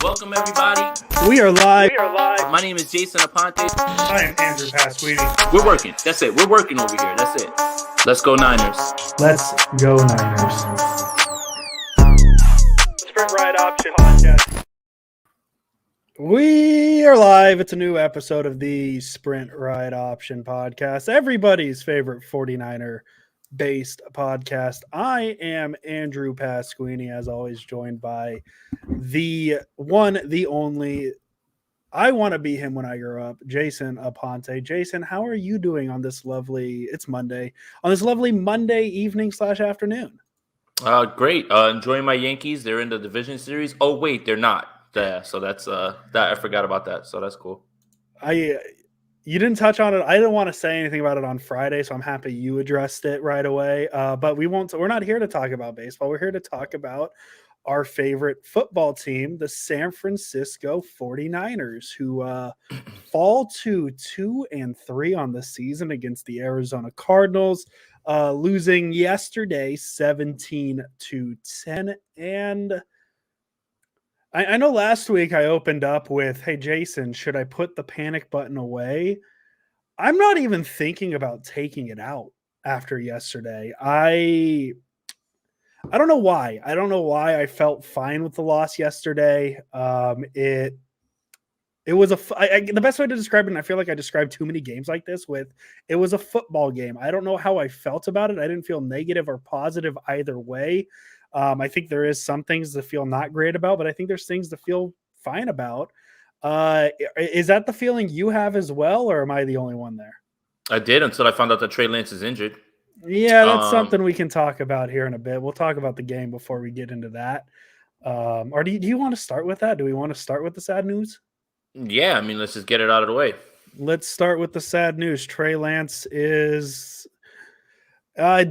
Welcome, everybody. We are live. My name is Jason Aponte. I am Andrew Pasquini. We're working. That's it. We're working over here. That's it. Let's go Niners. Let's go Niners. Sprint Ride Option Podcast. We are live. It's a new episode of the Sprint Ride Option Podcast, everybody's favorite 49er based podcast. I am Andrew Pasquini, as always, joined by the one, the only, I want to be him when I grow up, Jason Aponte. Jason, how are you doing on this lovely, it's Monday, on this lovely Monday evening / afternoon? Great. Enjoying my Yankees. They're in the division series. Oh, wait, they're not. Yeah, so that's that. I forgot about that. So that's cool. You didn't touch on it. I didn't want to say anything about it on Friday, so I'm happy you addressed it right away. But we're not here to talk about baseball. We're here to talk about our favorite football team, the San Francisco 49ers, who fall to 2-3 on the season against the Arizona Cardinals, losing yesterday 17-10. And I know last week I opened up with, hey, Jason, should I put the panic button away? I'm not even thinking about taking it out after yesterday. I don't know why. I don't know why I felt fine with the loss yesterday. It was the best way to describe it, and I feel like I described too many games like this with, it was a football game. I don't know how I felt about it. I didn't feel negative or positive either way. I think there is some things to feel not great about, but I think there's things to feel fine about. Is that the feeling you have as well, or am I the only one there? I did until I found out that Trey Lance is injured. Yeah, that's something we can talk about here in a bit. We'll talk about the game before we get into that. Or do you want to start with that? Do we want to start with the sad news? Yeah, I mean, let's just get it out of the way. Let's start with the sad news. Trey Lance is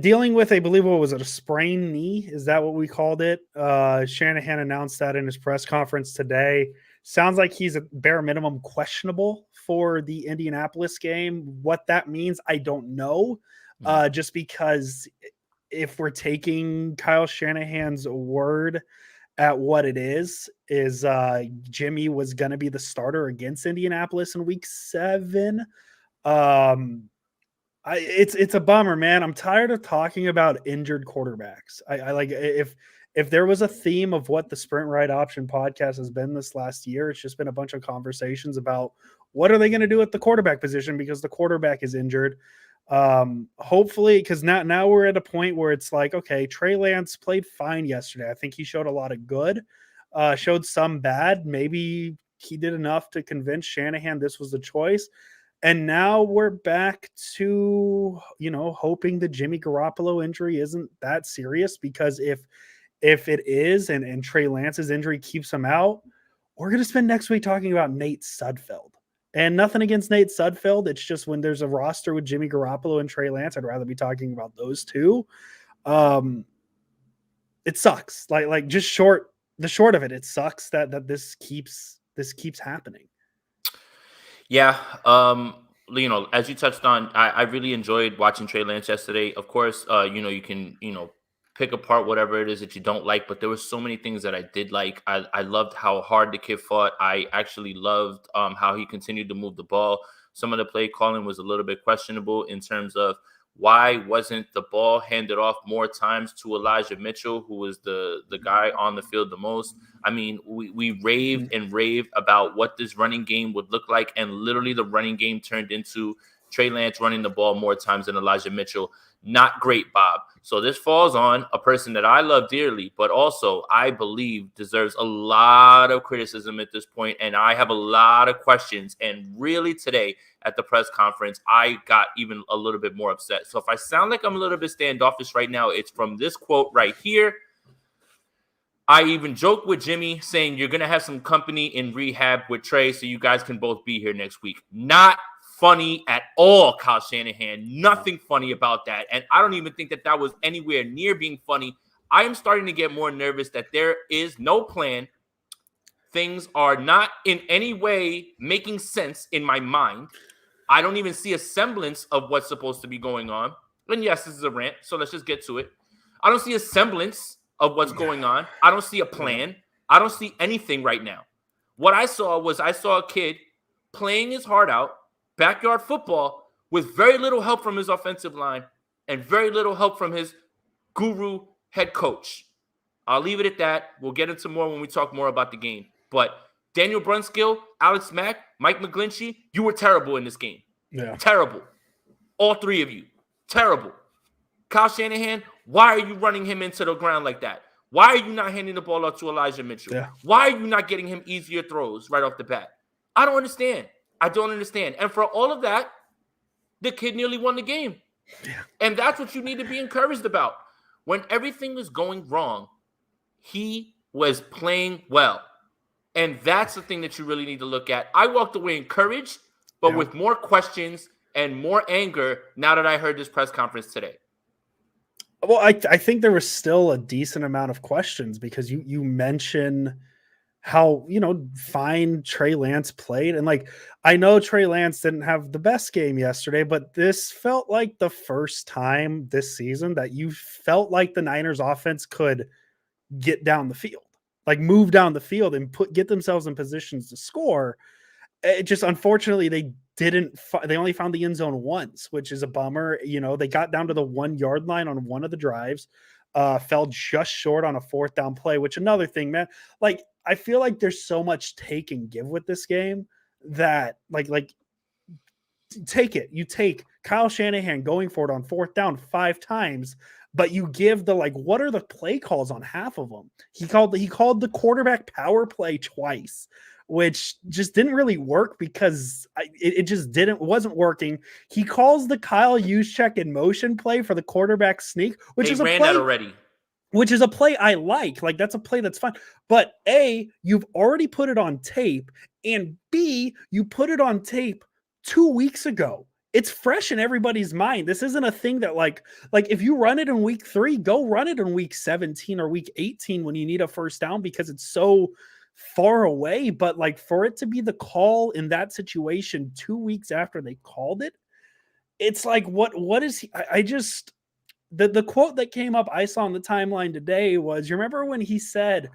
dealing with, I believe, what was it, a sprained knee? Is that what we called it? Shanahan announced that in his press conference today. Sounds like he's at bare minimum questionable for the Indianapolis game. What that means, I don't know. Just because if we're taking Kyle Shanahan's word at what it is Jimmy was going to be the starter against Indianapolis in week 7. It's a bummer, man. I'm tired of talking about injured quarterbacks. I like, if there was a theme of what the Sprint Ride Option podcast has been this last year, it's just been a bunch of conversations about what are they going to do at the quarterback position because the quarterback is injured. Hopefully, because now we're at a point where it's like, okay, Trey Lance played fine yesterday. I think he showed a lot of good, showed some bad. Maybe he did enough to convince Shanahan this was the choice. And now we're back to, hoping the Jimmy Garoppolo injury isn't that serious, because if it is, and Trey Lance's injury keeps him out, we're going to spend next week talking about Nate Sudfeld. And nothing against Nate Sudfeld. It's just when there's a roster with Jimmy Garoppolo and Trey Lance, I'd rather be talking about those two. It sucks. Like just the short of it, it sucks that this keeps happening. Yeah. As you touched on, I really enjoyed watching Trey Lance yesterday. Of course, you can, pick apart whatever it is that you don't like, but there were so many things that I did like. I loved how hard the kid fought. I actually loved how he continued to move the ball. Some of the play calling was a little bit questionable in terms of why wasn't the ball handed off more times to Elijah Mitchell, who was the guy on the field the most. I mean, we raved and raved about what this running game would look like, and literally the running game turned into Trey Lance running the ball more times than Elijah Mitchell. Not great, Bob. So this falls on a person that I love dearly, but also I believe deserves a lot of criticism at this point, and I have a lot of questions. And really today at the press conference, I got even a little bit more upset. So if I sound like I'm a little bit standoffish right now, it's from this quote right here. I even joked with Jimmy saying you're going to have some company in rehab with Trey so you guys can both be here next week. Not funny at all, Kyle Shanahan. Nothing funny about that. And I don't even think that was anywhere near being funny. I am starting to get more nervous that there is no plan. Things are not in any way making sense in my mind. I don't even see a semblance of what's supposed to be going on. And yes, this is a rant, so let's just get to it. I don't see a semblance of what's going on. I don't see a plan. I don't see anything right now. What I saw a kid playing his heart out, backyard football, with very little help from his offensive line and very little help from his guru head coach. I'll leave it at that. We'll get into more when we talk more about the game. But Daniel Brunskill, Alex Mack, Mike McGlinchey, you were terrible in this game. Yeah. Terrible. All three of you. Terrible. Kyle Shanahan, why are you running him into the ground like that? Why are you not handing the ball out to Elijah Mitchell? Yeah. Why are you not getting him easier throws right off the bat? I don't understand. And for all of that, the kid nearly won the game. Yeah. And that's what you need to be encouraged about. When everything was going wrong, he was playing well. And that's the thing that you really need to look at. I walked away encouraged, but with more questions and more anger now that I heard this press conference today. Well, I think there was still a decent amount of questions because you mention how, fine Trey Lance played. And I know Trey Lance didn't have the best game yesterday, but this felt like the first time this season that you felt like the Niners offense could get down the field, move down the field and get themselves in positions to score. It just, unfortunately, they only found the end zone once, which is a bummer. They got down to the 1 yard line on one of the drives, fell just short on a 4th down play, which another thing, man, I feel like there's so much take and give with this game that take it. You take Kyle Shanahan going for it on 4th down 5 times, but you give what are the play calls on half of them? He called the quarterback power play twice, which just didn't really work because it wasn't working. He calls the Kyle Juszczyk in motion play for the quarterback sneak, which is a play that already. Which is a play I like. That's a play that's fine. But A, you've already put it on tape, and B, you put it on tape 2 weeks ago. It's fresh in everybody's mind. This isn't a thing that if you run it in week 3, go run it in week 17 or week 18 when you need a first down because it's so far away. But for it to be the call in that situation 2 weeks after they called it, it's what is he? I just the quote that came up I saw on the timeline today was, you remember when he said,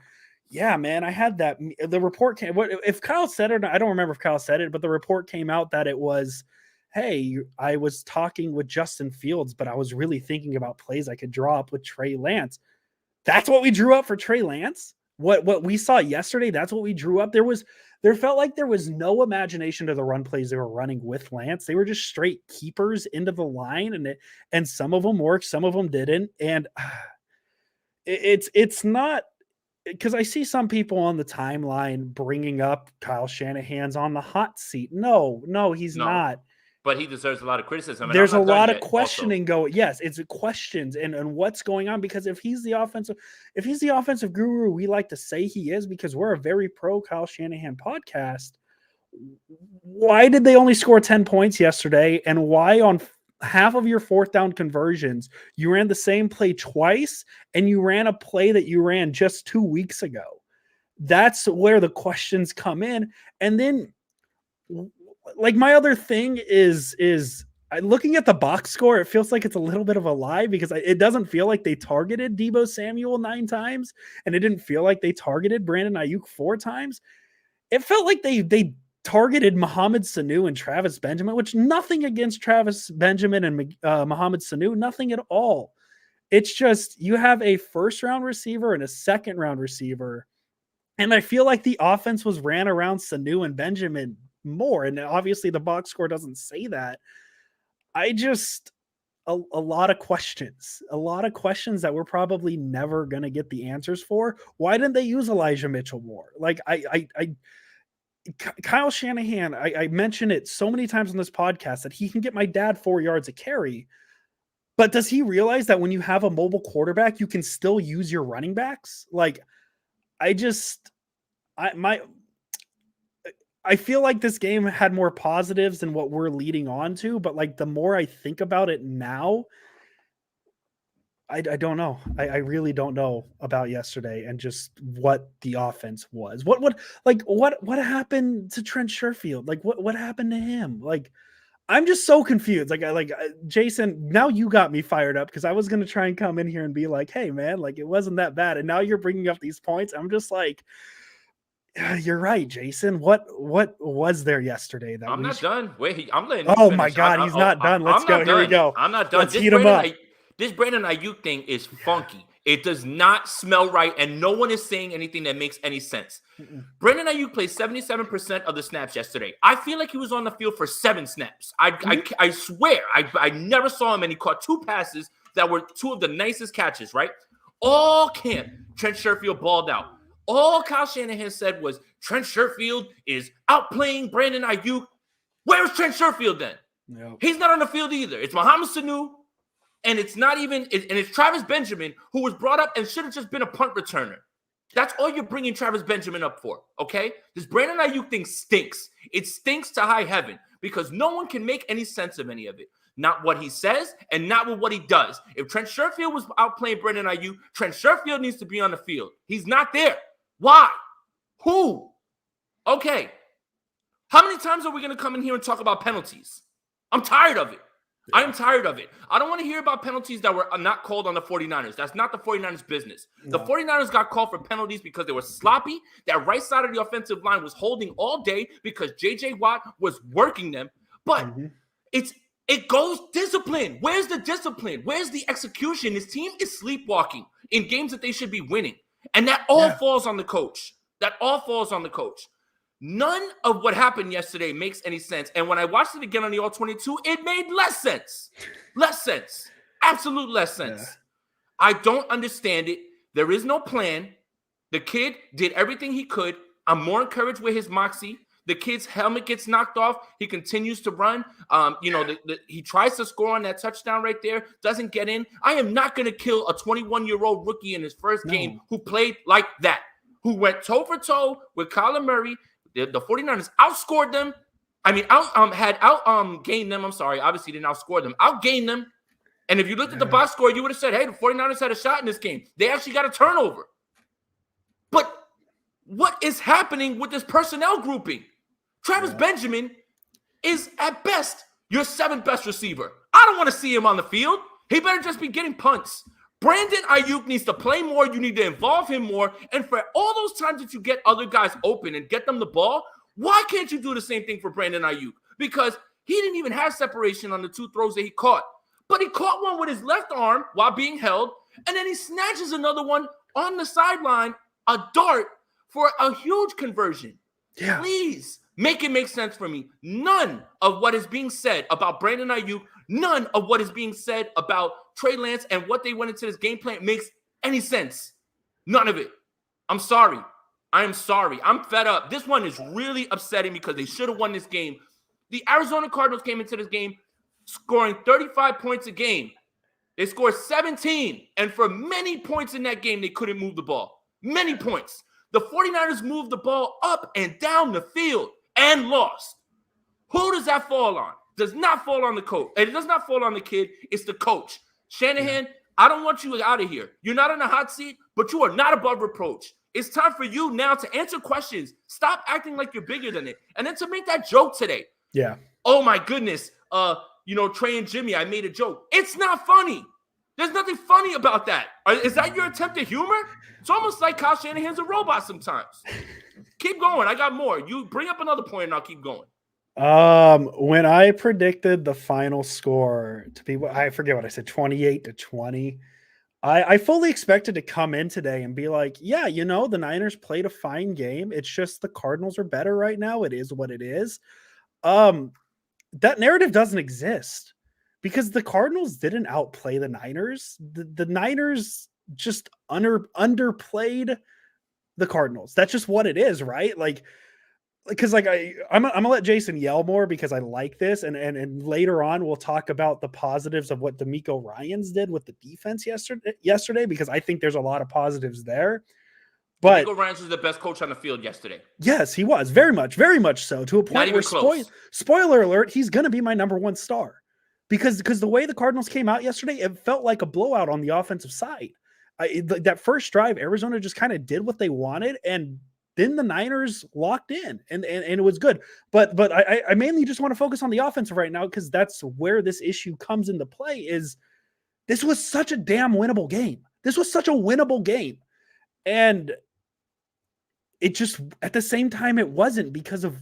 yeah, man, I had that. The report came. If Kyle said it? I don't remember if Kyle said it, but the report came out that it was, hey, I was talking with Justin Fields, but I was really thinking about plays I could draw up with Trey Lance. That's what we drew up for Trey Lance. What we saw yesterday, that's what we drew up. There felt like there was no imagination to the run plays they were running with Lance. They were just straight keepers into the line, and some of them worked, some of them didn't. And it's not, because I see some people on the timeline bringing up Kyle Shanahan's on the hot seat. No, he's not. But he deserves a lot of criticism. There's a lot of questioning going. Yes, it's questions and what's going on, because if he's the offensive guru we like to say he is, because we're a very pro Kyle Shanahan podcast, why did they only score 10 points yesterday? And why on half of your 4th down conversions you ran the same play twice, and you ran a play that you ran just 2 weeks ago? That's where the questions come in. And then my other thing is looking at the box score, it feels like it's a little bit of a lie, because it doesn't feel like they targeted Deebo Samuel 9 times, and it didn't feel like they targeted Brandon Ayuk 4 times. It felt like they targeted Mohamed Sanu and Travis Benjamin, which, nothing against Travis Benjamin and Mohamed Sanu, nothing at all. It's just, you have a 1st-round receiver and a 2nd-round receiver, and I feel like the offense was ran around Sanu and Benjamin more, and obviously the box score doesn't say that. I just a lot of questions that we're probably never going to get the answers for. Why didn't they use Elijah Mitchell more? Kyle Shanahan, I mention it so many times on this podcast that he can get my dad 4 yards a carry, but does he realize that when you have a mobile quarterback, you can still use your running backs? I feel like this game had more positives than what we're leading on to, but the more I think about it now, I don't know. I really don't know about yesterday and just what the offense was. What happened to Trent Sherfield? What happened to him? I'm just so confused. Jason, now you got me fired up, because I was going to try and come in here and be like, hey man, it wasn't that bad. And now you're bringing up these points. I'm just You're right, Jason. What was there yesterday that I'm we? not done. Wait, I'm letting you Oh my finish. God, he's not done. Let's I'm go. not Here we done. go. I'm not done. Let's heat him up. This Brandon Ayuk thing is funky. It does not smell right, and no one is saying anything that makes any sense. Mm-mm. Brandon Ayuk played 77% of the snaps yesterday. I feel like he was on the field for 7 snaps. I swear, I never saw him, and he caught 2 passes that were 2 of the nicest catches, right? All camp, Trent Sherfield balled out. All Kyle Shanahan said was Trent Sherfield is outplaying Brandon Ayuk. Where's Trent Sherfield then? Yep. He's not on the field either. It's Mohamed Sanu, and it's not even, and it's Travis Benjamin, who was brought up and should have just been a punt returner. That's all you're bringing Travis Benjamin up for, okay? This Brandon Ayuk thing stinks. It stinks to high heaven because no one can make any sense of any of it. Not what he says and not with what he does. If Trent Sherfield was outplaying Brandon Ayuk, Trent Sherfield needs to be on the field. He's not there. Why? Who? Okay. How many times are we going to come in here and talk about penalties? I'm tired of it. I am tired of it. I don't want to hear about penalties that were not called on the 49ers. That's not the 49ers' business. No. The 49ers got called for penalties because they were sloppy. That right side of the offensive line was holding all day because J.J. Watt was working them. But it goes discipline. Where's the discipline? Where's the execution? This team is sleepwalking in games that they should be winning. And that all falls on the coach. That all falls on the coach. None of what happened yesterday makes any sense. And when I watched it again on the All-22, it made less sense. Less sense. Absolute less sense. Yeah. I don't understand it. There is no plan. The kid did everything he could. I'm more encouraged with his moxie. The kid's helmet gets knocked off. He continues to run. He tries to score on that touchdown right there. Doesn't get in. I am not going to kill a 21-year-old rookie in his first game who played like that, who went toe-for-toe with Kyler Murray. The 49ers outscored them. I mean, gained them. I'm sorry. Obviously, didn't outscore them. Outgained them. And if you looked at the box score, you would have said, hey, the 49ers had a shot in this game. They actually got a turnover. But what is happening with this personnel grouping? Travis Benjamin is, at best, your 7th best receiver. I don't want to see him on the field. He better just be getting punts. Brandon Ayuk needs to play more. You need to involve him more. And for all those times that you get other guys open and get them the ball, why can't you do the same thing for Brandon Ayuk? Because he didn't even have separation on the 2 throws that he caught. But he caught one with his left arm while being held, and then he snatches another one on the sideline, a dart, for a huge conversion. Yeah. Please make it make sense for me. None of what is being said about Brandon Ayuk, none of what is being said about Trey Lance and what they went into this game plan makes any sense. None of it. I'm sorry. I am sorry. I'm fed up. This one is really upsetting because they should have won this game. The Arizona Cardinals came into this game scoring 35 points a game. They scored 17, and for many points in that game, they couldn't move the ball. Many points. The 49ers moved the ball up and down the field and lost. Who does that fall on? Does not fall on the coach. It does not fall on the kid. It's the coach. Shanahan, I don't want you out of here. You're not in a hot seat, but you are not above reproach. It's time for you now to answer questions. Stop acting like you're bigger than it. And then to make that joke today. Yeah. Oh, my goodness. Trey and Jimmy, I made a joke. It's not funny. There's nothing funny about that. Is that your attempt at humor? It's almost like Kyle Shanahan's a robot sometimes. Keep going. I got more. You bring up another point and I'll keep going. When I predicted the final score to be, I forget what I said, 28-20, I fully expected to come in today and be like, yeah, the Niners played a fine game. It's just the Cardinals are better right now. It is what it is. That narrative doesn't exist because the Cardinals didn't outplay the Niners. The Niners just underplayed the Cardinals. That's just what it is, right? Because I'm gonna let Jason yell more because I like this, and later on we'll talk about the positives of what D'Amico Ryans did with the defense yesterday because I think there's a lot of positives there. But D'Amico Ryans was the best coach on the field yesterday. Yes, he was very much so, to a point where spoiler alert, he's gonna be my number 1 star because the way the Cardinals came out yesterday, it felt like a blowout on the offensive side. That first drive, Arizona just kind of did what they wanted, and then the Niners locked in, and it was good. But I mainly just want to focus on the offensive right now because that's where this issue comes into play. Is this was such a damn winnable game. This was such a winnable game, and it just at the same time it wasn't because of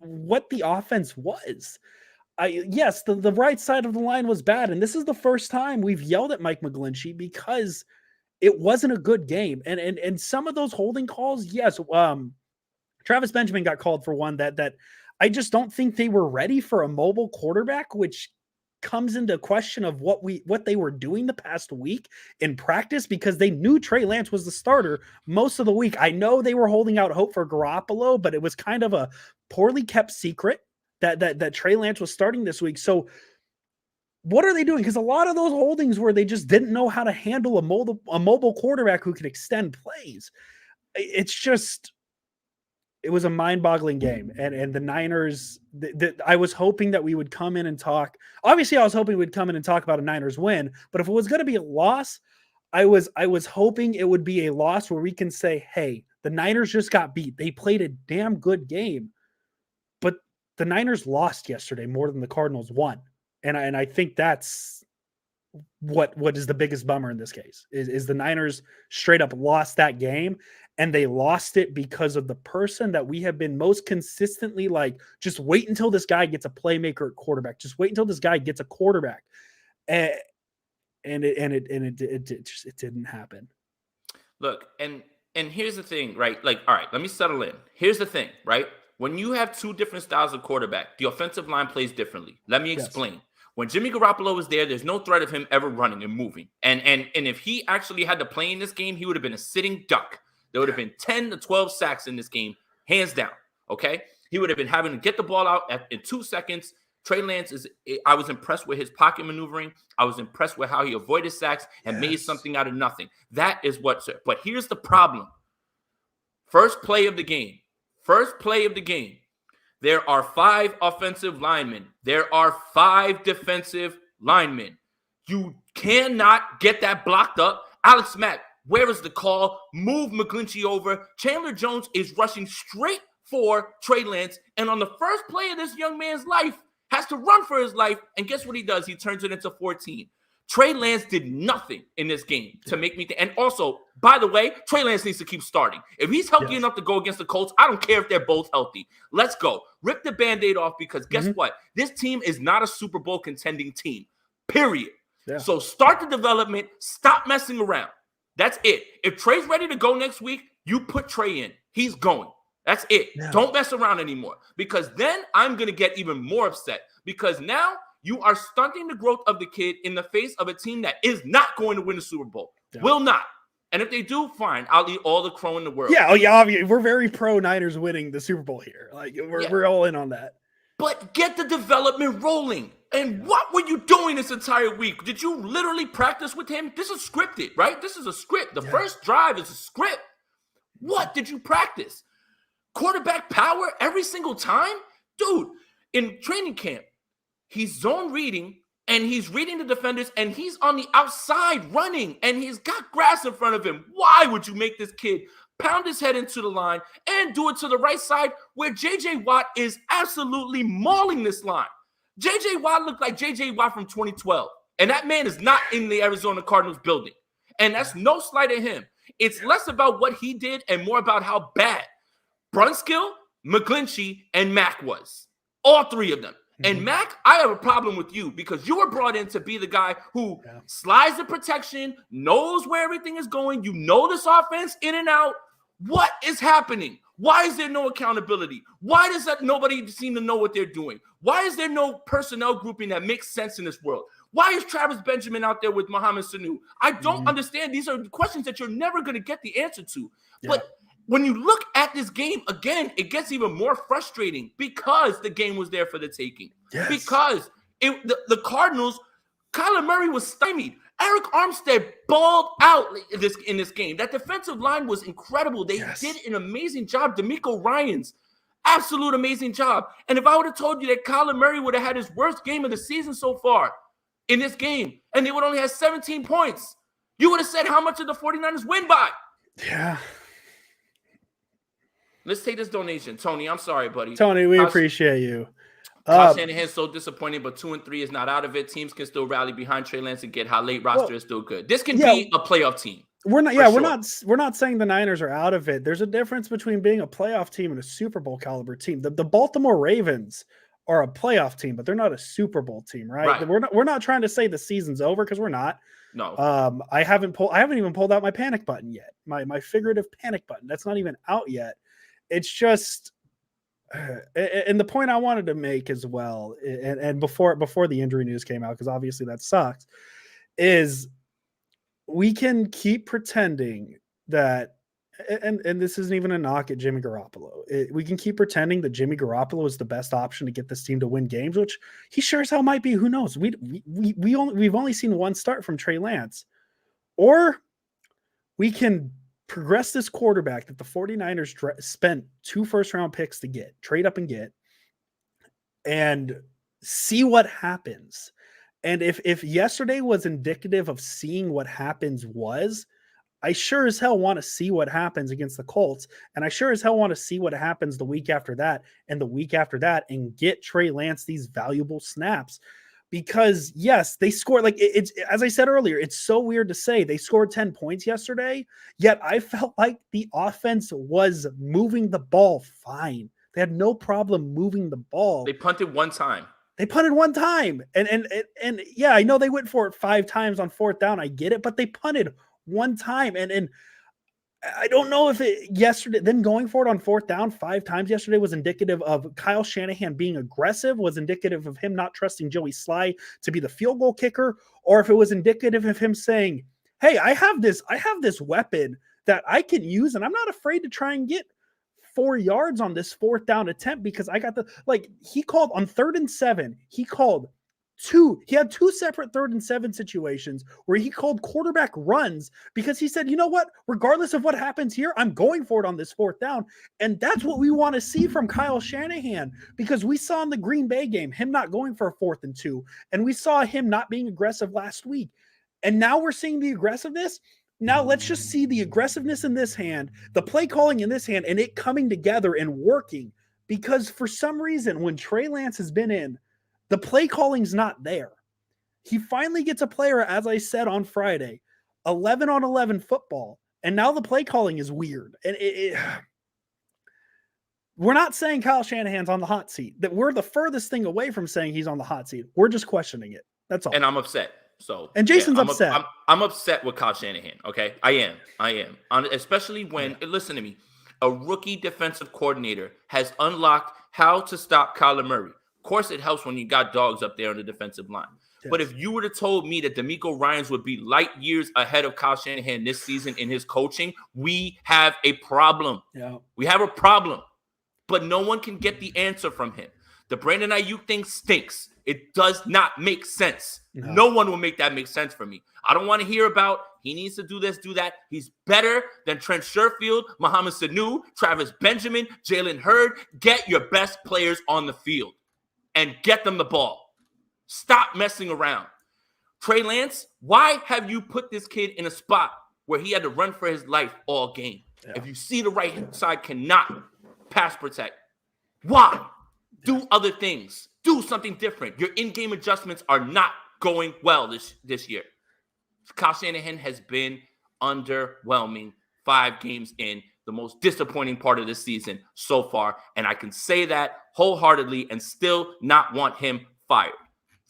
what the offense was. Yes, the right side of the line was bad, and this is the first time we've yelled at Mike McGlinchey because it wasn't a good game. And some of those holding calls, yes, Travis Benjamin got called for one that I just don't think they were ready for a mobile quarterback, which comes into question of what they were doing the past week in practice, because they knew Trey Lance was the starter most of the week. I know they were holding out hope for Garoppolo, but it was kind of a poorly kept secret that Trey Lance was starting this week. So what are they doing? Because a lot of those holdings where they just didn't know how to handle a mobile quarterback who could extend plays. It's just, it was a mind-boggling game, and the Niners. I was hoping that we would come in and talk. Obviously, I was hoping we'd come in and talk about a Niners win. But if it was going to be a loss, I was hoping it would be a loss where we can say, "Hey, the Niners just got beat. They played a damn good game, but the Niners lost yesterday more than the Cardinals won." And I think that's what is the biggest bummer in this case is the Niners straight up lost that game. And they lost it because of the person that we have been most consistently like, just wait until this guy gets a playmaker at quarterback. Just wait until this guy gets a quarterback. And it didn't happen. Look, and here's the thing, right? Like, all right, let me settle in. Here's the thing, right? When you have two different styles of quarterback, the offensive line plays differently. Let me explain. Yes. When Jimmy Garoppolo was there's no threat of him ever running and moving. And if he actually had to play in this game, he would have been a sitting duck. There would have been 10 to 12 sacks in this game, hands down, okay? He would have been having to get the ball out in 2 seconds. Trey Lance I was impressed with his pocket maneuvering. I was impressed with how he avoided sacks and made something out of nothing. That is but here's the problem. First play of the game. There are 5 offensive linemen. There are 5 defensive linemen. You cannot get that blocked up. Alex Mack, where is the call? Move McGlinchey over. Chandler Jones is rushing straight for Trey Lance. And on the first play of this young man's life, has to run for his life. And guess what he does? He turns it into 14. Trey Lance did nothing in this game to make me think. And also, by the way, Trey Lance needs to keep starting. If he's healthy enough to go against the Colts, I don't care if they're both healthy. Let's go. Rip the Band-Aid off, because guess what? This team is not a Super Bowl contending team, period. Yeah. So start the development. Stop messing around. That's it. If Trey's ready to go next week, you put Trey in. He's going. That's it. Yeah. Don't mess around anymore, because then I'm going to get even more upset, because now you are stunting the growth of the kid in the face of a team that is not going to win the Super Bowl. Yeah. Will not. And if they do, fine. I'll eat all the crow in the world. Yeah. Oh, yeah. We're very pro Niners winning the Super Bowl here. Like we're all in on that. But get the development rolling. And what were you doing this entire week? Did you literally practice with him? This is scripted, right? This is a script. The first drive is a script. What did you practice? Quarterback power every single time? Dude, in training camp, he's zone reading, and he's reading the defenders, and he's on the outside running, and he's got grass in front of him. Why would you make this kid pound his head into the line and do it to the right side where J.J. Watt is absolutely mauling this line? J.J. Watt looked like J.J. Watt from 2012, and that man is not in the Arizona Cardinals building, and that's no slight at him. It's less about what he did and more about how bad Brunskill, McGlinchey, and Mack was. All 3 of them. And Mac, I have a problem with you, because you were brought in to be the guy who slides the protection, knows where everything is going. You know this offense in and out. What is happening? Why is there no accountability? Why does that nobody seem to know what they're doing? Why is there no personnel grouping that makes sense in this world? Why is Travis Benjamin out there with Mohamed Sanu? I don't understand. These are questions that you're never going to get the answer to. Yeah. But when you look at this game again, it gets even more frustrating because the game was there for the taking. Yes. Because the Cardinals, Kyler Murray was stymied. Eric Armstead balled out in this game. That defensive line was incredible. They did an amazing job. DeMeco Ryans, absolute amazing job. And if I would have told you that Kyler Murray would have had his worst game of the season so far in this game, and they would only have 17 points, you would have said, how much did the 49ers win by? Yeah. Let's take this donation. Tony, I'm sorry, buddy. Tony, we appreciate you. Kyle Shanahan's so disappointing, but 2-3 is not out of it. Teams can still rally behind Trey Lance and get hot. Late roster is still good. This can be a playoff team. We're not. For Yeah, sure. we're not saying the Niners are out of it. There's a difference between being a playoff team and a Super Bowl caliber team. The Baltimore Ravens are a playoff team, but they're not a Super Bowl team, right? Right. We're not trying to say the season's over because we're not. No. I haven't even pulled out my panic button yet. My figurative panic button. That's not even out yet. It's just, and the point I wanted to make as well, and before the injury news came out, because obviously that sucks, is we can keep pretending that, and this isn't even a knock at Jimmy Garoppolo. We can keep pretending that Jimmy Garoppolo is the best option to get this team to win games, which he sure as hell might be. Who knows? We've only seen one start from Trey Lance. Or we can progress this quarterback that the 49ers spent 2 first-round picks to get, trade up and get, and see what happens. And if yesterday was indicative of seeing what happens I sure as hell want to see what happens against the Colts. And I sure as hell want to see what happens the week after that and the week after that and get Trey Lance these valuable snaps. Because yes, they scored, like it's as I said earlier, it's so weird to say they scored 10 points yesterday, yet I felt like the offense was moving the ball fine. They had no problem moving the ball. They punted one time. And yeah, I know they went for it 5 times on 4th down. I get it, but they punted one time. And I don't know if them going for it on 4th down 5 times yesterday was indicative of Kyle Shanahan being aggressive, was indicative of him not trusting Joey Sly to be the field goal kicker, or if it was indicative of him saying, hey, I have this weapon that I can use, and I'm not afraid to try and get 4 yards on this 4th down attempt because I got he called on 3rd and 7. He had 2 separate 3rd and 7 situations where he called quarterback runs because he said, you know what, regardless of what happens here, I'm going for it on this 4th down. And that's what we want to see from Kyle Shanahan, because we saw in the Green Bay game, him not going for a 4th and 2. And we saw him not being aggressive last week. And now we're seeing the aggressiveness. Now let's just see the aggressiveness in this hand, the play calling in this hand, and it coming together and working. Because for some reason, when Trey Lance has been in, the play calling's not there. He finally gets a player, as I said on Friday, 11 on 11 football, and now the play calling is weird. And we're not saying Kyle Shanahan's on the hot seat. That we're the furthest thing away from saying he's on the hot seat. We're just questioning it. That's all. And I'm upset. So, and Jason's upset. I'm upset with Kyle Shanahan. Okay, I am. Especially when, listen to me, a rookie defensive coordinator has unlocked how to stop Kyler Murray. Of course, it helps when you got dogs up there on the defensive line. Yes. But if you would have told me that DeMeco Ryans would be light years ahead of Kyle Shanahan this season in his coaching, we have a problem. Yeah. We have a problem. But no one can get the answer from him. The Brandon Ayuk thing stinks. It does not make sense. No one will make that make sense for me. I don't want to hear about he needs to do this, do that. He's better than Trent Sherfield, Mohamed Sanu, Travis Benjamin, Jalen Hurd. Get your best players on the field and get them the ball. Stop messing around. Trey Lance, why have you put this kid in a spot where he had to run for his life all game? Yeah. If you see the right side cannot pass protect, why? Do other things. Do something different. Your in-game adjustments are not going well this year. Kyle Shanahan has been underwhelming 5 games in, the most disappointing part of this season so far. And I can say that wholeheartedly and still not want him fired.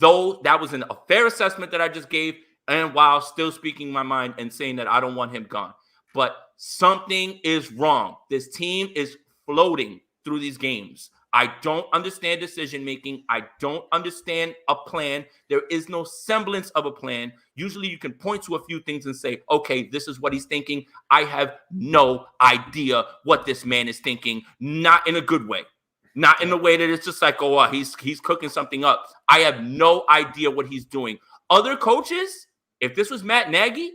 Though that was a fair assessment that I just gave, and while still speaking my mind and saying that I don't want him gone. But something is wrong. This team is floating through these games. I don't understand decision-making. I don't understand a plan. There is no semblance of a plan. Usually you can point to a few things and say, okay, this is what he's thinking. I have no idea what this man is thinking, not in a good way. Not in the way that it's just like, oh, he's cooking something up. I have no idea what he's doing. Other coaches, if this was Matt Nagy,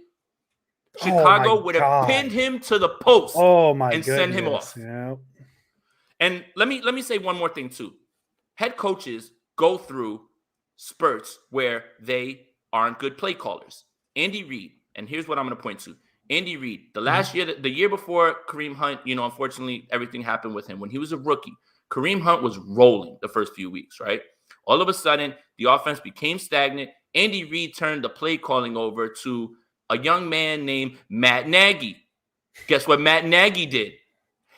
Chicago would have pinned him to the post and send him off. Yeah. And let me say one more thing too. Head coaches go through spurts where they aren't good play callers. Andy Reid, and here's what I'm going to point to. Andy Reid, the year before Kareem Hunt, unfortunately everything happened with him. When he was a rookie, Kareem Hunt was rolling the first few weeks, right? All of a sudden, the offense became stagnant. Andy Reid turned the play calling over to a young man named Matt Nagy. Guess what Matt Nagy did?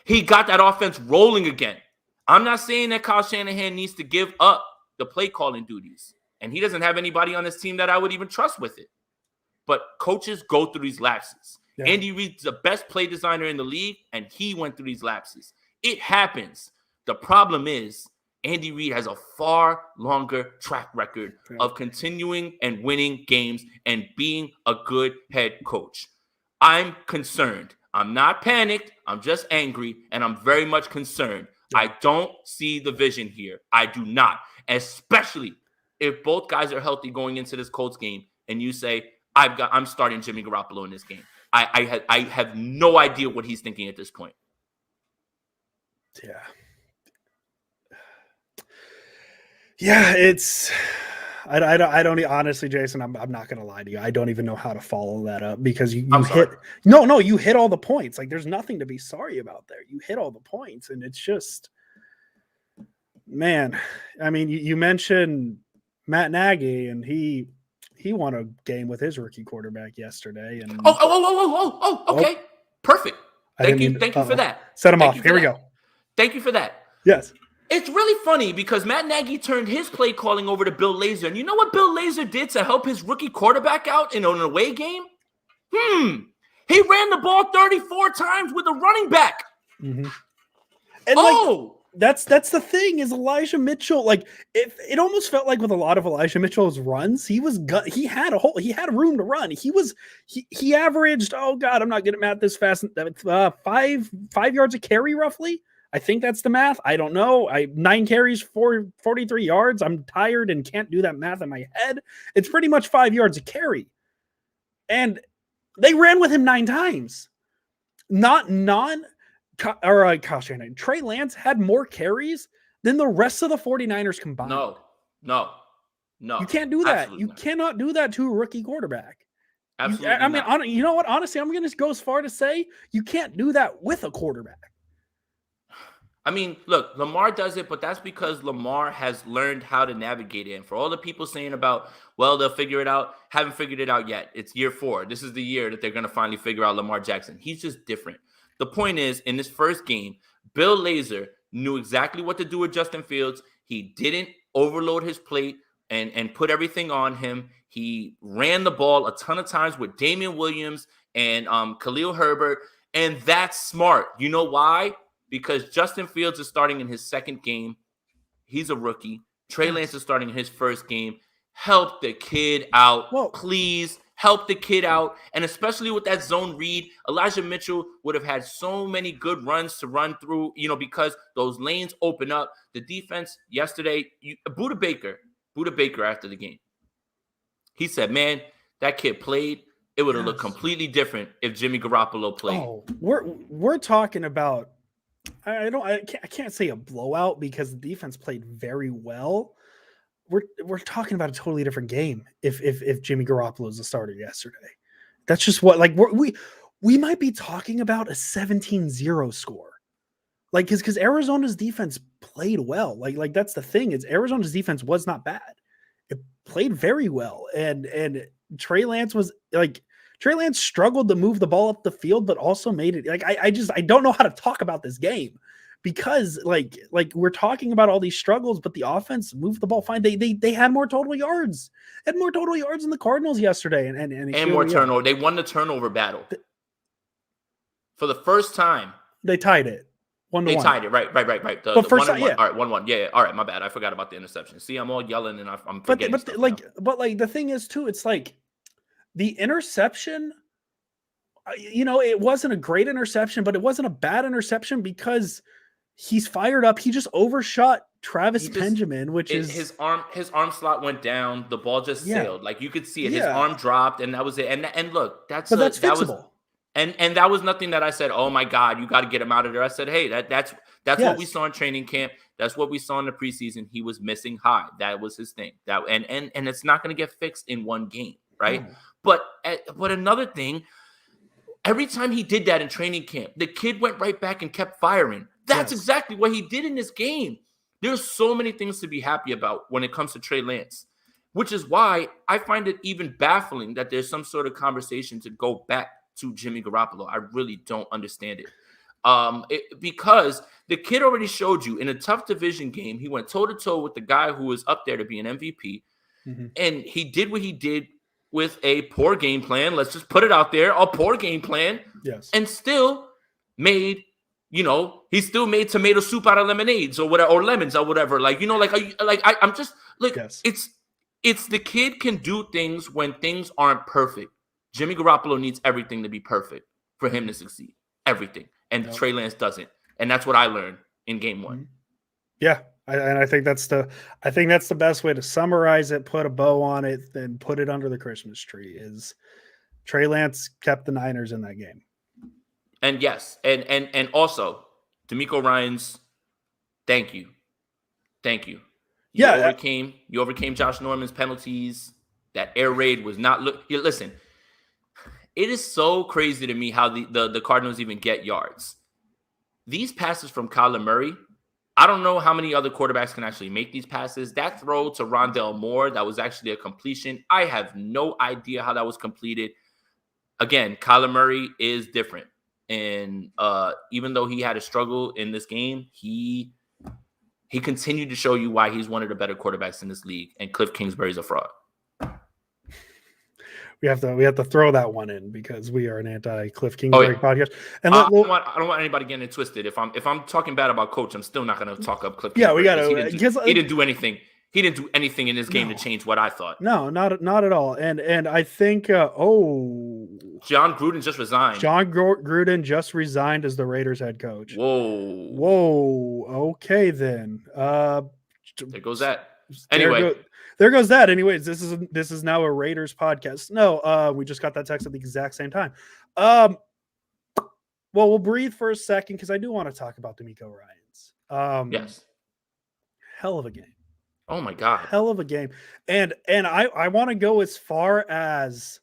He got that offense rolling again. I'm not saying that Kyle Shanahan needs to give up the play calling duties, and he doesn't have anybody on his team that I would even trust with it. But coaches go through these lapses. Yeah. Andy Reid's the best play designer in the league, and he went through these lapses. It happens. The problem is Andy Reid has a far longer track record of continuing and winning games and being a good head coach. I'm concerned. I'm not panicked. I'm just angry, and I'm very much concerned. Yeah. I don't see the vision here. I do not, especially if both guys are healthy going into this Colts game, and you say, I'm starting Jimmy Garoppolo in this game. I have no idea what he's thinking at this point. Yeah. Yeah, it's I don't honestly, Jason, I'm not gonna lie to you. I don't even know how to follow that up because you hit you hit all the points. Like there's nothing to be sorry about there. You hit all the points, and it's just, man. I mean, you mentioned Matt Nagy, and he won a game with his rookie quarterback yesterday. And okay, perfect. Thank you for that. Set him off. Here we go. Thank you for that. Yes. It's really funny because Matt Nagy turned his play calling over to Bill Lazor. And you know what Bill Lazor did to help his rookie quarterback out in an away game? He ran the ball 34 times with a running back. Mm-hmm. And that's the thing is Elijah Mitchell. Like it almost felt like with a lot of Elijah Mitchell's runs, he had room to run. He averaged, oh God, I'm not good at math this fast. 5 yards a carry roughly. I think that's the math. I don't know. 9 carries, 43 yards. I'm tired and can't do that math in my head. It's pretty much 5 yards a carry. And they ran with him 9 times. Kyle Shanahan. Trey Lance had more carries than the rest of the 49ers combined. No. You can't do that. Absolutely you not. cannot do that to a rookie quarterback. Absolutely not. You know what? Honestly, I'm going to go as far to say you can't do that with a quarterback. I mean, look, Lamar does it, but that's because Lamar has learned how to navigate it. And for all the people saying about, well, they'll figure it out, haven't figured it out yet. It's year 4. This is the year that they're going to finally figure out Lamar Jackson. He's just different. The point is, in this first game, Bill Lazor knew exactly what to do with Justin Fields. He didn't overload his plate and put everything on him. He ran the ball a ton of times with Damian Williams and Khalil Herbert, and that's smart. You know why? Because Justin Fields is starting in his second game. He's a rookie. Trey Lance is starting in his first game. Help the kid out. Well, please help the kid out. And especially with that zone read, Elijah Mitchell would have had so many good runs to run through, because those lanes open up. The defense yesterday, Buda Baker after the game, he said, man, that kid played. It would have looked completely different if Jimmy Garoppolo played. Oh, we're talking about, I can't say a blowout because the defense played very well. We're talking about a totally different game if Jimmy Garoppolo is the starter yesterday. That's just what, like, we might be talking about a 17-0 score. Like, because Arizona's defense played well. Like that's the thing, is Arizona's defense was not bad. It played very well. And Trey Lance struggled to move the ball up the field, but also made it, like, I don't know how to talk about this game because like we're talking about all these struggles, but the offense moved the ball fine. They had more total yards. Had more total yards than the Cardinals yesterday. And more turnover. They won the turnover battle. For the first time. They tied it. 1-1. They tied it. Right. The first time, yeah. All right, 1-1. Yeah. All right, my bad. I forgot about the interception. See, I'm all yelling and I'm forgetting but stuff like the thing is too, it's like the interception, it wasn't a great interception, but it wasn't a bad interception because he's fired up. He just overshot Travis Benjamin, which is his arm slot went down. The ball just sailed. Like you could see it. His arm dropped, and that was it. And look, that's fixable. And that was nothing that I said, oh my God, you got to get him out of there. I said, hey, that's what we saw in training camp. That's what we saw in the preseason. He was missing high. That was his thing. And it's not going to get fixed in one game, right? But another thing, every time he did that in training camp, the kid went right back and kept firing. That's exactly what he did in this game. There's so many things to be happy about when it comes to Trey Lance. which is why I find it even baffling that there's some sort of conversation to go back to Jimmy Garoppolo. I really don't understand it. Because the kid already showed you in a tough division game, he went toe to toe with the guy who was up there to be an MVP, and he did what he did with a poor game plan. Let's just put it out there, a poor game plan, Yes. and still made. He still made tomato soup out of lemonades or whatever, or lemons or whatever. I'm just like, Yes. it's the kid can do things when things aren't perfect. Jimmy Garoppolo needs everything to be perfect for him to succeed. Everything. And Trey Lance doesn't. And that's what I learned in game one. Yeah. I think that's the best way to summarize it, put a bow on it, then put it under the Christmas tree is Trey Lance kept the Niners in that game. And yes, and also DeMeco Ryans, thank you. You overcame Josh Norman's penalties. That air raid was not listen. It is so crazy to me how the Cardinals even get yards. These passes from Kyler Murray, I don't know how many other quarterbacks can actually make these passes. That throw to Rondale Moore, that was actually a completion. I have no idea how that was completed. Again, Kyler Murray is different. And even though he had a struggle in this game, he continued to show you why he's one of the better quarterbacks in this league. And Cliff Kingsbury's a fraud. We have to throw that one in because we are an anti-Cliff Kingsbury podcast. And I don't want anybody getting it twisted. If I'm talking bad about Coach, I'm still not going to talk up Cliff Kingsbury. Yeah, we got to. He didn't do anything. He didn't do anything in this game to change what I thought. No, not at all. And I think John Gruden just resigned. John Gruden just resigned as the Raiders head coach. Whoa. Okay then. There goes that. Anyway. There goes that. Anyways, this is now a Raiders podcast. No, we just got that text at the exact same time. Well, we'll breathe for a second because I do want to talk about DeMeco Ryans. Yes. Hell of a game. Oh my God. Hell of a game. And I want to go as far as,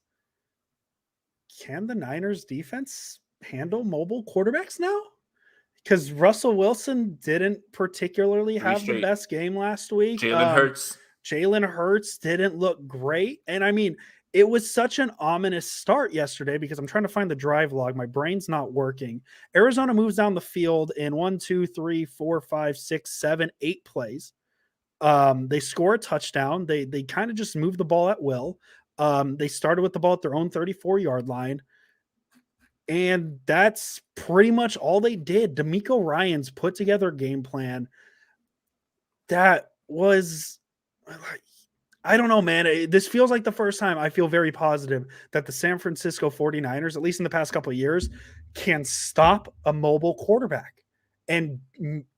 can the Niners defense handle mobile quarterbacks now? Because Russell Wilson didn't particularly have the best game last week. Jalen Hurts didn't look great. And I mean, it was such an ominous start yesterday because I'm trying to find the drive log. My brain's not working. Arizona moves down the field in 1, 2, 3, 4, 5, 6, 7, 8 plays. They score a touchdown. They kind of just move the ball at will. They started with the ball at their own 34-yard line. And that's pretty much all they did. DeMeco Ryans put together a game plan that was, I don't know, man. This feels like the first time I feel very positive that the San Francisco 49ers, at least in the past couple of years, can stop a mobile quarterback. And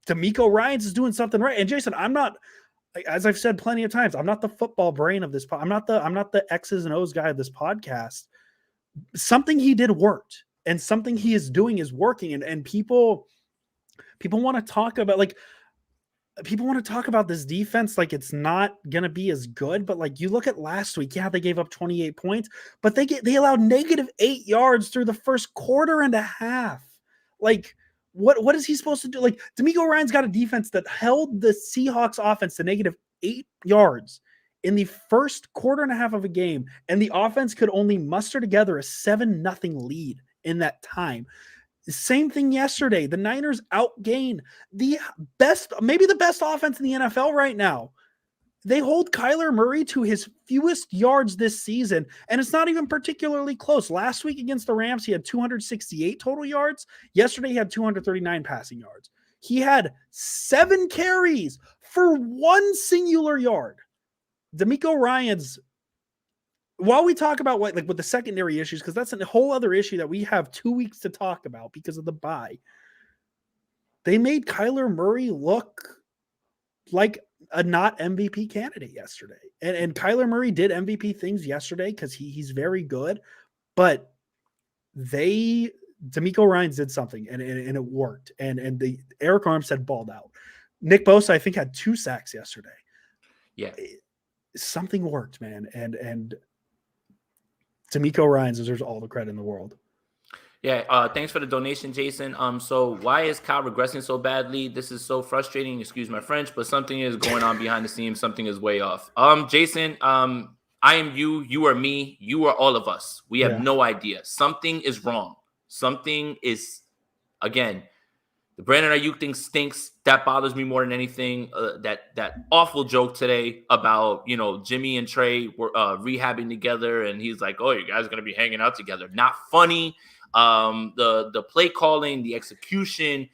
DeMeco Ryans is doing something right. And Jason, I'm not, as I've said plenty of times, I'm not the football brain of this. I'm not the X's and O's guy of this podcast. Something he did worked, and something he is doing is working. And people want to talk about this defense like it's not gonna be as good. But like, you look at last week, yeah, they gave up 28 points, but they allowed -8 yards through the first quarter and a half. Like, what is he supposed to do? Like, DeMeco Ryans got a defense that held the Seahawks offense to -8 yards in the first quarter and a half of a game, and the offense could only muster together a 7-0 lead in that time. Same thing yesterday. The Niners outgained maybe the best offense in the NFL right now. They hold Kyler Murray to his fewest yards this season, and it's not even particularly close. Last week against the Rams, he had 268 total yards. Yesterday, he had 239 passing yards. He had 7 carries for 1 singular yard. DeMeco Ryans, while we talk about with the secondary issues, because that's a whole other issue that we have 2 weeks to talk about because of the bye, they made Kyler Murray look like a not MVP candidate yesterday. And Kyler Murray did MVP things yesterday because he's very good, but DeMeco Ryans did something and it worked. And the Eric Armstead balled out. Nick Bosa, I think, had 2 sacks yesterday. Yeah. Something worked, man. And DeMeco Ryans deserves all the credit in the world. Yeah, thanks for the donation, Jason. So why is Kyle regressing so badly? This is so frustrating. Excuse my French, but something is going on behind the scenes. Something is way off. Jason, I am you. You are me. You are all of us. We have Yeah. no idea. Something is wrong. Something is, again, the Brandon Ayuk thing stinks. That bothers me more than anything. That awful joke today about Jimmy and Trey were rehabbing together, and he's like, "Oh, you guys are gonna be hanging out together." Not funny. The play calling, the execution,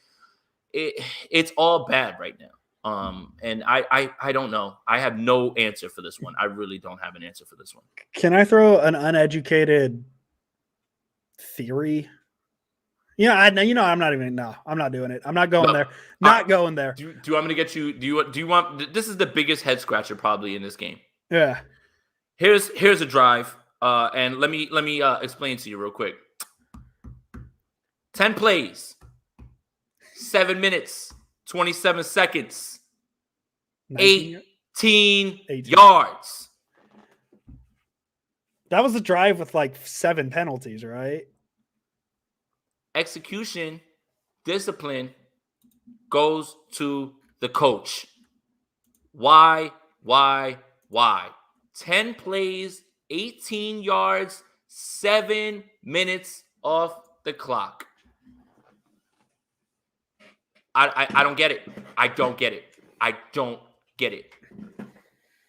it's all bad right now. And I don't know. I have no answer for this one. I really don't have an answer for this one. Can I throw an uneducated theory? Yeah, I'm not even. No, I'm not doing it. I'm not going there. Not going there. Do you want me to get you? Do you want? This is the biggest head scratcher probably in this game. Yeah. Here's a drive, and let me explain to you real quick. 10 plays, 7 minutes, 27 seconds, 18 yards. That was a drive with like 7 penalties, right? Execution, discipline goes to the coach. Why? 10 plays, 18 yards, 7 minutes off the clock. I don't get it. I don't get it. I don't get it.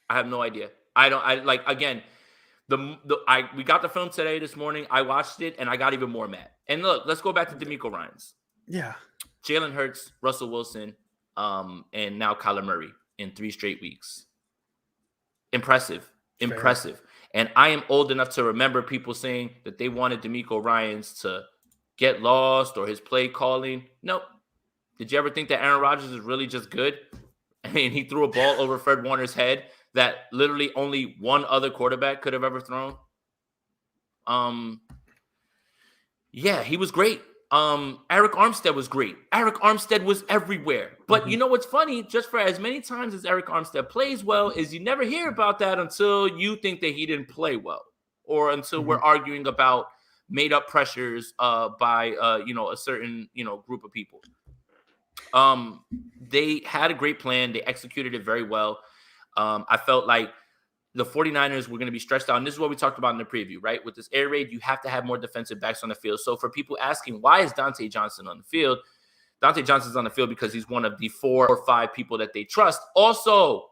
I have no idea. Again, we got the film today this morning. I watched it and I got even more mad. And look, let's go back to DeMeco Ryans. Yeah. Jalen Hurts, Russell Wilson, and now Kyler Murray in 3 straight weeks. Impressive. And I am old enough to remember people saying that they wanted DeMeco Ryans to get lost or his play calling. Nope. Did you ever think that Aaron Rodgers is really just good? I mean, he threw a ball over Fred Warner's head that literally only one other quarterback could have ever thrown. Yeah, he was great. Eric Armstead was great. Eric Armstead was everywhere. But you know what's funny? Just for as many times as Eric Armstead plays well, is you never hear about that until you think that he didn't play well, or until we're arguing about made up pressures by a certain group of people. They had a great plan. They executed it very well. I felt like the 49ers were going to be stretched out. And this is what we talked about in the preview, right? With this air raid, you have to have more defensive backs on the field. So for people asking, why is Dante Johnson on the field? Dante Johnson's on the field because he's one of the 4 or 5 people that they trust. Also,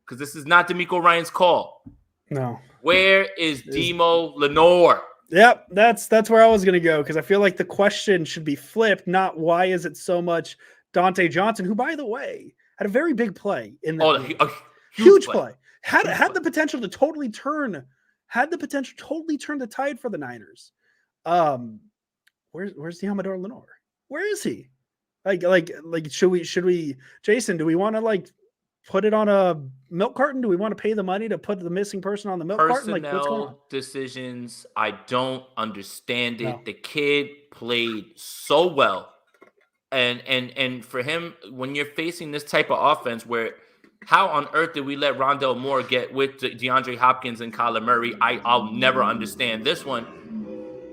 because this is not DeMeco Ryans' call. No. Where is Demo Lenore? Yep, that's where I was going to go, because I feel like the question should be flipped, not why is it so much Dante Johnson, who, by the way, had a very big play in that game. A huge play. Had the potential to totally turn the tide for the Niners. Where's Diamador Lenore? Where is he? Like should we Jason, do we want to put it on a milk carton? Do we want to pay the money to put the missing person on the milk carton? What's going on? Decisions, I don't understand it. No. The kid played so well. And for him, when you're facing this type of offense where how on earth did we let Rondale Moore get with DeAndre Hopkins and Kyler Murray? I'll never understand this one.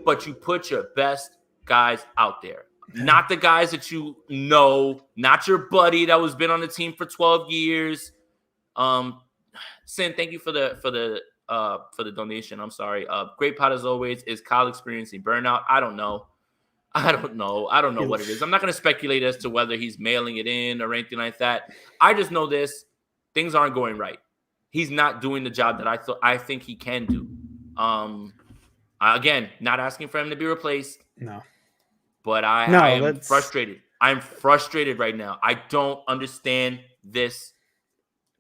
But you put your best guys out there. Not the guys that you know, not your buddy that was been on the team for 12 years. Sin, thank you for the donation. I'm sorry. Great pot as always. Is Kyle experiencing burnout? I don't know what it is. I'm not going to speculate as to whether he's mailing it in or anything like that. I just know this. Things aren't going right. He's not doing the job that I think he can do. Again, not asking for him to be replaced. No. But I am frustrated. I'm frustrated right now. I don't understand this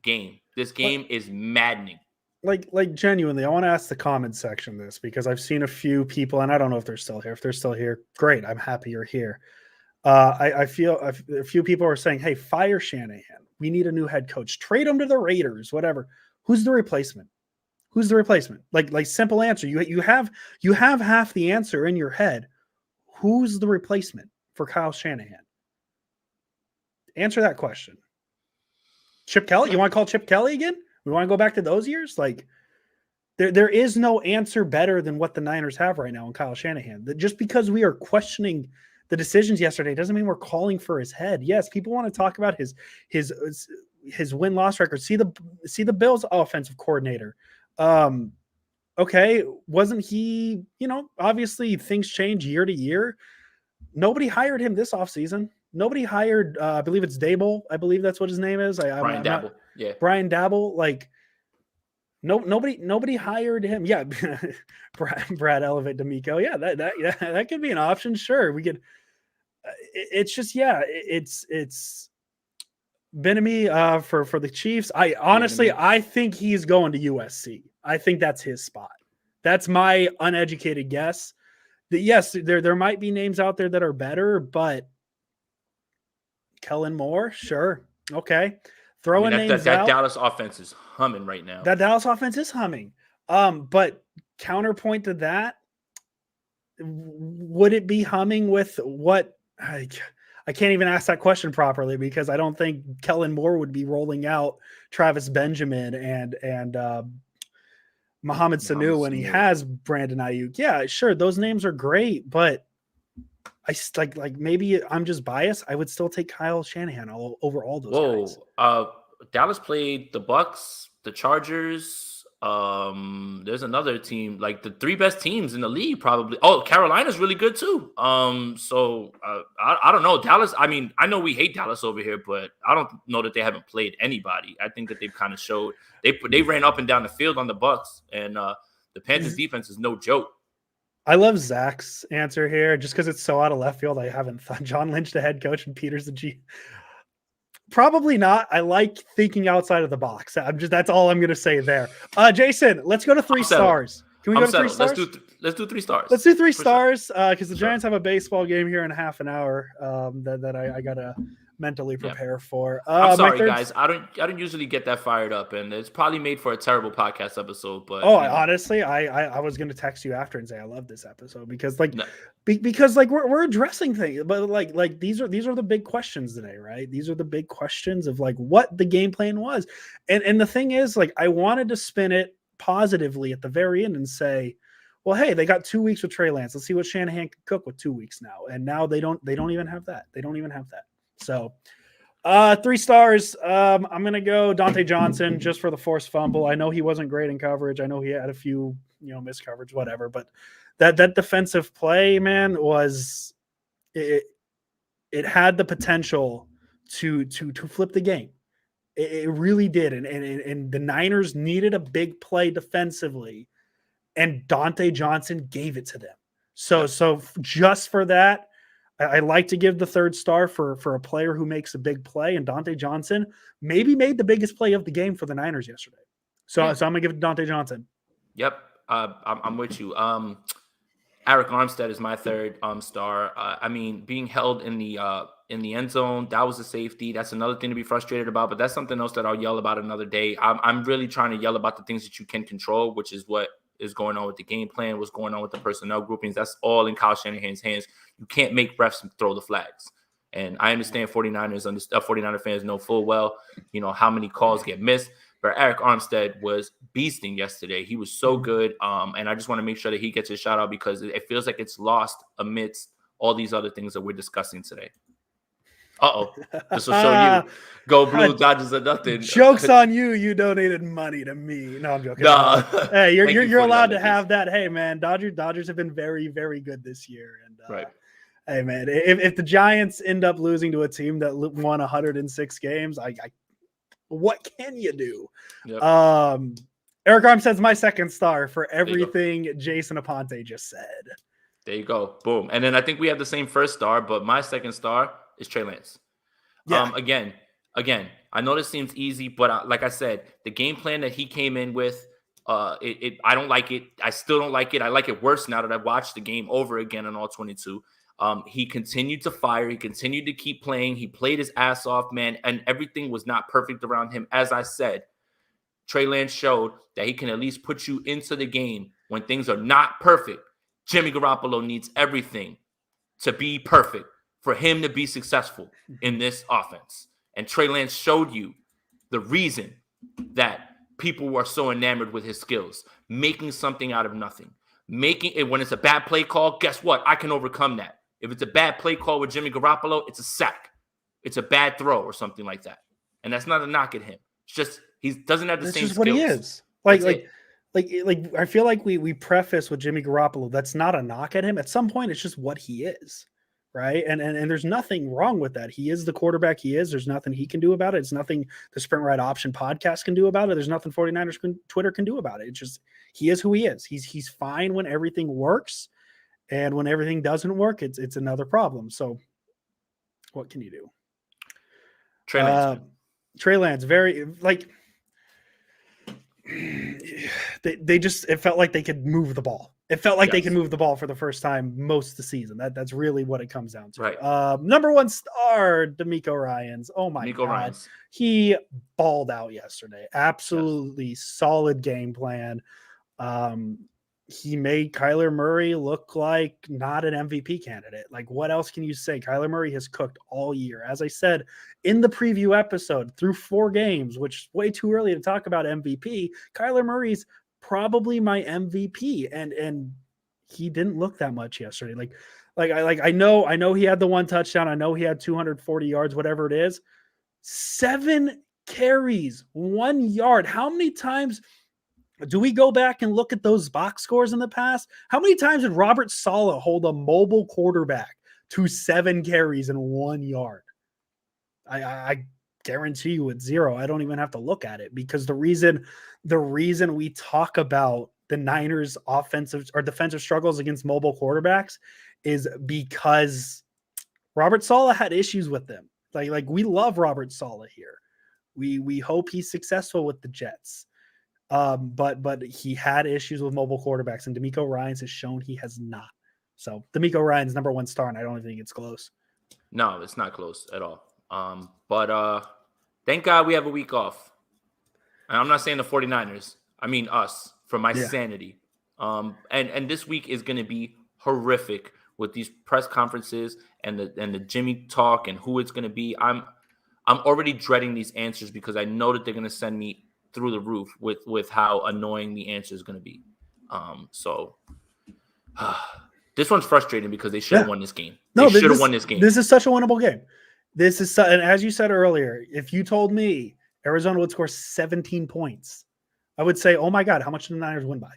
game. This game is maddening. Like genuinely, I want to ask the comment section this, because I've seen a few people, and I don't know if they're still here. If they're still here, great. I'm happy you're here. I feel a few people are saying, hey, fire Shanahan. We need a new head coach. Trade him to the Raiders, whatever. Who's the replacement? Who's the replacement? Like simple answer. You have half the answer in your head. Who's the replacement for Kyle Shanahan? Answer that question. Chip Kelly? You want to call Chip Kelly again? We want to go back to those years? There is no answer better than what the Niners have right now in Kyle Shanahan. Just because we are questioning the decisions yesterday doesn't mean we're calling for his head. Yes, people want to talk about his win-loss record. See the Bills offensive coordinator. Okay, wasn't he, obviously things change year to year. Nobody hired him this offseason. Nobody hired, I believe it's Dable. I believe that's what his name is. Brian Dabble. Yeah. Brian Dabble. Like, nobody hired him. Yeah. Brad Elevate D'Amico. Yeah, that could be an option. Sure. We could, it's just, yeah, it's Benemy for the Chiefs. I honestly, I think he's going to USC. I think that's his spot. That's my uneducated guess. That yes, there might be names out there that are better, but Kellen Moore, sure, okay. Throwing names that out. Dallas offense is humming right now. That Dallas offense is humming. But counterpoint to that, would it be humming with what? I can't even ask that question properly because I don't think Kellen Moore would be rolling out Travis Benjamin and Mohamed Sanu when he has Brandon Ayuk. Yeah, sure, those names are great, but I like maybe I'm just biased. I would still take Kyle Shanahan over all those guys. Dallas played the Bucks, the Chargers. There's another team, like the 3 best teams in the league, probably. Oh, Carolina's really good too. So I don't know. Dallas, I mean, I know we hate Dallas over here, but I don't know that they haven't played anybody. I think that they've kind of showed they ran up and down the field on the Bucks, and the Panthers defense is no joke. I love Zach's answer here just because it's so out of left field. I haven't thought John Lynch, the head coach, and Peters, the G. Probably not. I like thinking outside of the box. That's all I'm going to say there. Jason, let's go to 3 stars. Can we go to 3 stars? Let's do 3 stars. Let's do 3 stars because the Giants have a baseball game here in half an hour that I got to mentally prepare for. I'm sorry, guys. I don't usually get that fired up, and it's probably made for a terrible podcast episode. But honestly, I was going to text you after and say I love this episode because we're addressing things, but like these are the big questions today, right? These are the big questions of like what the game plan was, and the thing is, like, I wanted to spin it positively at the very end and say, well, hey, they got 2 weeks with Trey Lance. Let's see what Shanahan can cook with 2 weeks now, and now they don't even have that. They don't even have that. So 3 stars. I'm going to go Dante Johnson just for the forced fumble. I know he wasn't great in coverage. I know he had a few, missed coverage, whatever, but that defensive play, man, was it had the potential to flip the game. It really did. And the Niners needed a big play defensively, and Dante Johnson gave it to them. So just for that, I like to give the 3rd star for a player who makes a big play, and Dante Johnson maybe made the biggest play of the game for the Niners yesterday. So I'm going to give it to Dante Johnson. Yep. I'm with you. Eric Armstead is my 3rd star. I mean, being held in the end zone, that was a safety. That's another thing to be frustrated about, but that's something else that I'll yell about another day. I'm really trying to yell about the things that you can control, which is what is going on with the game plan, what's going on with the personnel groupings. That's all in Kyle Shanahan's hands. You can't make refs throw the flags. And I understand 49er fans know full well, how many calls get missed. But Eric Armstead was beasting yesterday. He was so good. And I just want to make sure that he gets a shout out because it feels like it's lost amidst all these other things that we're discussing today. This will show you. Go Blue, Dodgers are nothing. Joke's on you. You donated money to me. No, I'm joking. Nah. Hey, you're allowed to have that. Hey, man, Dodgers have been very, very good this year. And right. Hey, man, if the Giants end up losing to a team that won 106 games, what can you do? Yep. Eric Armstead's my 2nd star for everything Jason Aponte just said. There you go. Boom. And then I think we have the same 1st star, but my 2nd star is Trey Lance. Yeah. Again, I know this seems easy, but like I said, the game plan that he came in with, I don't like it. I still don't like it. I like it worse now that I've watched the game over again on all 22. He continued to fire. He continued to keep playing. He played his ass off, man, and everything was not perfect around him. As I said, Trey Lance showed that he can at least put you into the game when things are not perfect. Jimmy Garoppolo needs everything to be perfect for him to be successful in this offense. And Trey Lance showed you the reason that people are so enamored with his skills, making something out of nothing. Making it when it's a bad play call, guess what? I can overcome that. If it's a bad play call with Jimmy Garoppolo, it's a sack. It's a bad throw or something like that. And that's not a knock at him. It's just he doesn't have the That's same just skills. what he is. Like I feel like we preface with Jimmy Garoppolo. That's not a knock at him. At some point, it's just what he is, right? And there's nothing wrong with that. He is the quarterback he is. There's nothing he can do about it. It's nothing the Sprint Right Option podcast can do about it. There's nothing 49ers Twitter can do about it. It's just he is who he is. He's fine when everything works, and when everything doesn't work, it's another problem. So what can you do? Trey Lance, very like they just it felt like they could move the ball. It felt like they could move the ball for the first time most of the season. That's really what it comes down to. Right. Number one star, DeMeco Ryans. Oh my God. Ryans. He balled out yesterday. Absolutely solid game plan. He made Kyler Murray look like not an MVP candidate. Like, what else can you say? Kyler Murray has cooked all year. As I said in the preview episode, through 4 games, which is way too early to talk about MVP, Kyler Murray's probably my MVP. And he didn't look that much yesterday. I know he had the 1 touchdown. I know he had 240 yards, whatever it is. 7 carries, 1 yard. How many times do we go back and look at those box scores in the past? How many times did Robert Saleh hold a mobile quarterback to 7 carries and 1 yard? I guarantee you it's 0. I don't even have to look at it, because the reason we talk about the Niners offensive or defensive struggles against mobile quarterbacks is because Robert Saleh had issues with them. Like we love Robert Saleh here. We hope he's successful with the Jets. But he had issues with mobile quarterbacks, and DeMeco Ryans has shown he has not. So DeMeco Ryans number 1 star, and I don't even think it's close. No, it's not close at all. But thank God we have a week off. And I'm not saying the 49ers. I mean us, for my sanity. And this week is going to be horrific with these press conferences and the Jimmy talk and who it's going to be. I'm already dreading these answers because I know that they're going to send me through the roof with how annoying the answer is going to be. This one's frustrating because they should have won this game. They should have won this game. This is such a winnable game. And as you said earlier, if you told me Arizona would score 17 points, I would say, oh my God, how much did the Niners win by?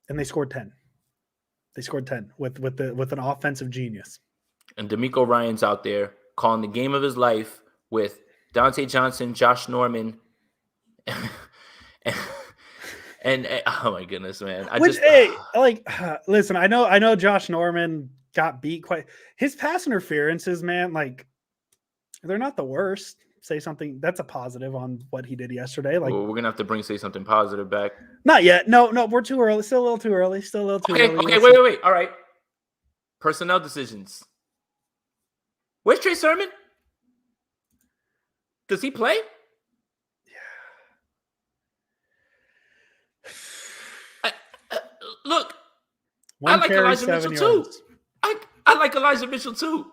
And they scored 10. They scored 10 with an offensive genius. And DeMeco Ryans out there calling the game of his life with Dante Johnson, Josh Norman, and oh my goodness, man! Listen, I know Josh Norman got beat quite. His pass interferences, man, like they're not the worst. Say something that's a positive on what he did yesterday. Like, we're gonna have to say something positive back. Not yet. No, we're too early. Still a little too early. Okay, wait. All right. Personnel decisions. Where's Trey Sermon? Does he play? Look, I like Elijah Mitchell too. I like Elijah Mitchell too.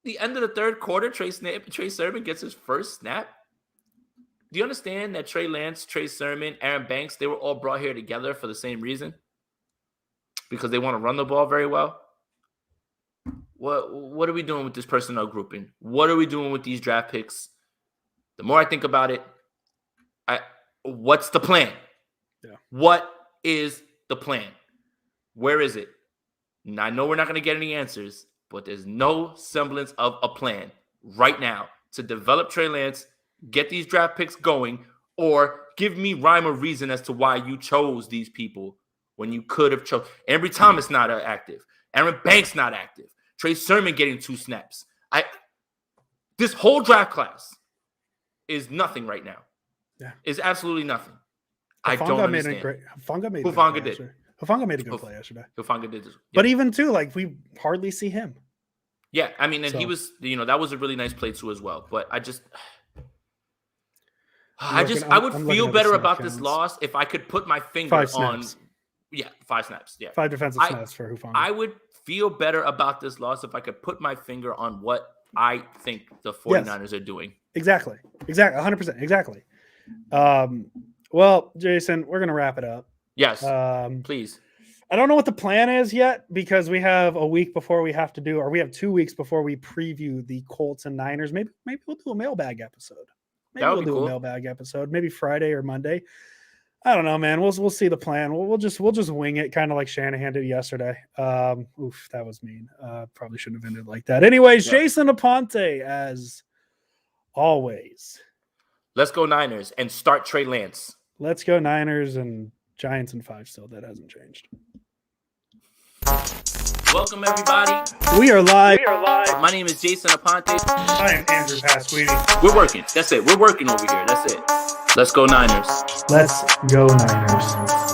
The end of the 3rd quarter, Trey Sermon gets his first snap. Do you understand that Trey Lance, Trey Sermon, Aaron Banks, they were all brought here together for the same reason? Because they want to run the ball very well? What are we doing with this personnel grouping? What are we doing with these draft picks? The more I think about it, what's the plan? Yeah. What is the plan? Where is it? And I know we're not going to get any answers, but there's no semblance of a plan right now to develop Trey Lance, get these draft picks going, or give me rhyme or reason as to why you chose these people when you could have chosen. Ambry Thomas not active. Aaron Banks not active. Trey Sermon getting 2 snaps. This whole draft class is nothing right now. Yeah. Is absolutely nothing. Hufanga I don't understand. Hufanga did. Hufanga made a good play yesterday. Hufanga did. Yeah. But even too, like we hardly see him. Yeah, I mean, and he was, that was a really nice play too as well. But I would feel better about this loss if I could put my finger on. Yeah, 5 snaps. Yeah, 5 defensive snaps for Hufanga. I would feel better about this loss if I could put my finger on what I think the 49ers are doing. Exactly. 100%. Exactly. Well, Jason, we're gonna wrap it up. Yes, Um, please. I don't know what the plan is yet because we have a week before we have to do, or we have 2 weeks before we preview the Colts and Niners. Maybe we'll do a mailbag episode. Maybe That would we'll be do cool. a mailbag episode. Maybe Friday or Monday. I don't know, man. We'll see the plan. We'll just wing it, kind of like Shanahan did yesterday. Oof, that was mean. Probably shouldn't have ended like that. Anyways, Yeah. Jason Aponte, as always. Let's go Niners and start Trey Lance. Let's go Niners and Giants in 5 still. That hasn't changed. Welcome, everybody. We are live. My name is Jason Aponte. I am Andrew Pasquini. We're working. That's it. We're working over here. That's it. Let's go Niners. Let's go Niners.